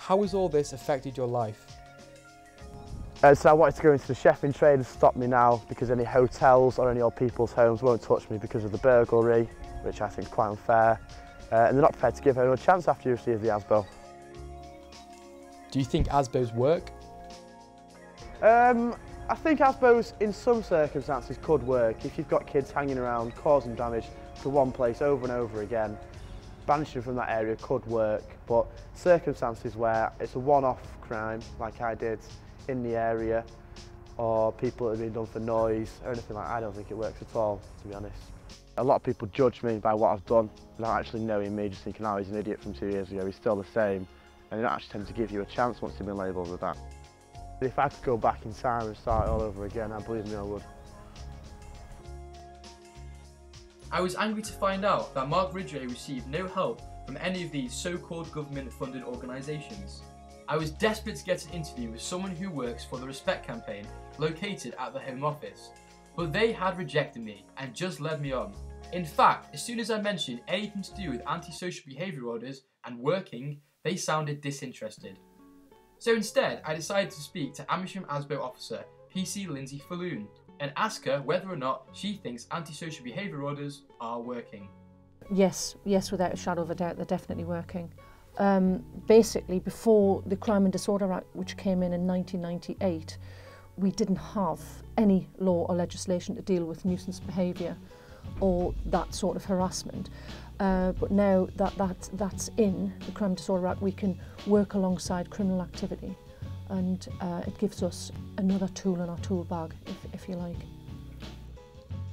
How has all this affected your life? So I wanted to go into the chefing trade and stop me now because any hotels or any old people's homes won't touch me because of the burglary, which I think is quite unfair. And they're not prepared to give anyone a chance after you receive the ASBO. Do you think ASBOs work? I think ASBOs in some circumstances could work. If you've got kids hanging around causing damage to one place over and over again, banishing from that area could work, but circumstances where it's a one-off crime, like I did in the area, or people that have been done for noise or anything like that, I don't think it works at all, to be honest. A lot of people judge me by what I've done without actually knowing me, just thinking, oh, he's an idiot from 2 years ago, he's still the same, and they don't actually tend to give you a chance once they've been labelled with that. If I could go back in time and start all over again, I believe me I would. I was angry to find out that Mark Ridgway received no help from any of these so-called government-funded organisations. I was desperate to get an interview with someone who works for the Respect campaign located at the Home Office, but they had rejected me and just led me on. In fact, as soon as I mentioned anything to do with antisocial behaviour orders and working, they sounded disinterested. So instead, I decided to speak to Amersham ASBO officer PC Lindsay Falloon and ask her whether or not she thinks antisocial behaviour orders are working. Yes, without a shadow of a doubt, they're definitely working. Basically, before the Crime and Disorder Act, which came in 1998, we didn't have any law or legislation to deal with nuisance behaviour or that sort of harassment. But now that's in the Crime and Disorder Act, we can work alongside criminal activity, and it gives us another tool in our tool bag, if you like.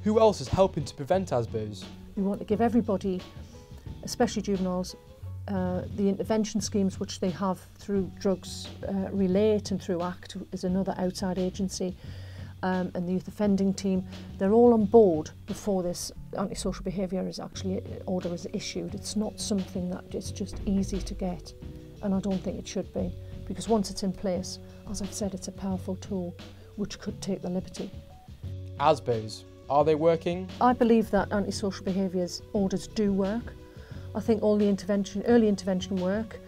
Who else is helping to prevent ASBOs? We want to give everybody, especially juveniles, the intervention schemes which they have through Drugs Relate and through ACT is another outside agency, and the youth offending team. They're all on board before this antisocial behaviour order is issued. It's not something that is just easy to get, and I don't think it should be, because once it's in place, as I've said, it's a powerful tool which could take the liberty. ASBOs, are they working? I believe that antisocial behaviours orders do work. I think all the early intervention work,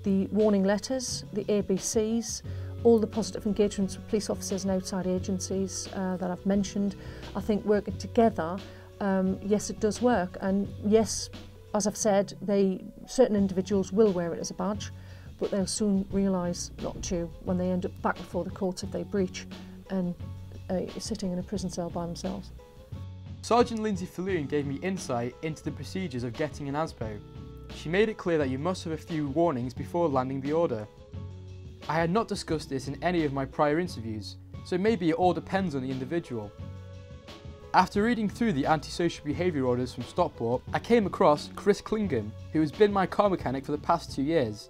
the warning letters, the ABCs, all the positive engagements with police officers and outside agencies that I've mentioned, I think working together, yes, it does work. And yes, as I've said, certain individuals will wear it as a badge, but they'll soon realise not to when they end up back before the courts if they breach and sitting in a prison cell by themselves. Sergeant Lindsay Falloon gave me insight into the procedures of getting an ASBO. She made it clear that you must have a few warnings before landing the order. I had not discussed this in any of my prior interviews, so maybe it all depends on the individual. After reading through the antisocial behaviour orders from Stockport, I came across Chris Klingham, who has been my car mechanic for the past 2 years.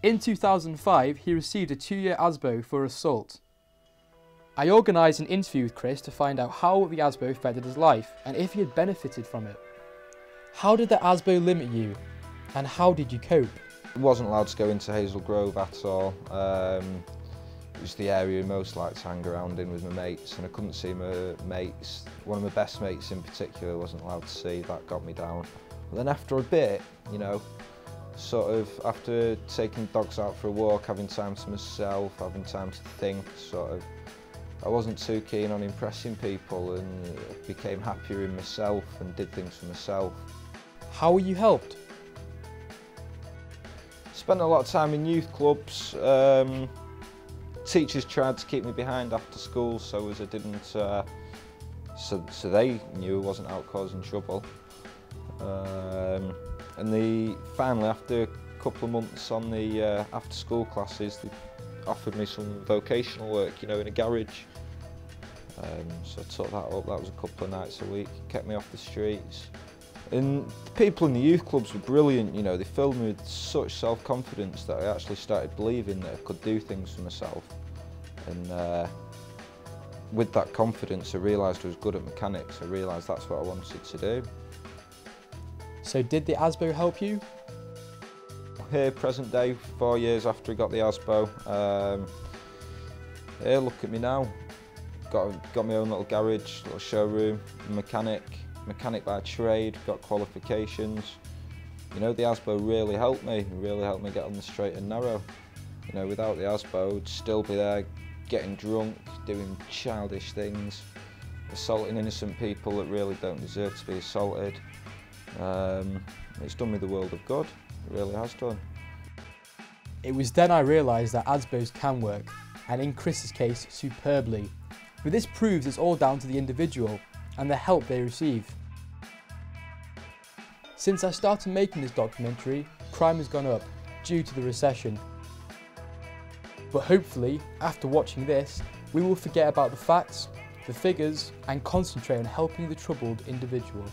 In 2005, he received a 2-year ASBO for assault. I organised an interview with Chris to find out how the ASBO affected his life and if he had benefited from it. How did the ASBO limit you, and how did you cope? I wasn't allowed to go into Hazel Grove at all. It was the area I most liked to hang around in with my mates, and I couldn't see my mates. One of my best mates in particular wasn't allowed to see. That got me down. But then after a bit, you know, sort of after taking dogs out for a walk, having time to myself, having time to think, sort of, I wasn't too keen on impressing people, and became happier in myself and did things for myself. How were you helped? Spent a lot of time in youth clubs. Teachers tried to keep me behind after school so as I didn't, so they knew I wasn't out causing trouble. And finally, after a couple of months on the after school classes, they offered me some vocational work, you know, in a garage. So I took that up. That was a couple of nights a week, kept me off the streets. And the people in the youth clubs were brilliant, you know, they filled me with such self-confidence that I actually started believing that I could do things for myself. And with that confidence, I realised I was good at mechanics. I realised that's what I wanted to do. So did the ASBO help you? Here, present day, 4 years after I got the ASBO. Here, look at me now. Got my own little garage, little showroom, mechanic by trade, got qualifications. You know, the ASBO really helped me get on the straight and narrow. You know, without the ASBO, I'd still be there getting drunk, doing childish things, assaulting innocent people that really don't deserve to be assaulted. It's done me the world of good, it really has done. It was then I realised that A.S.B.Os can work, and in Chris's case, superbly. But this proves it's all down to the individual and the help they receive. Since I started making this documentary, crime has gone up due to the recession. But hopefully, after watching this, we will forget about the facts, the figures, and concentrate on helping the troubled individual.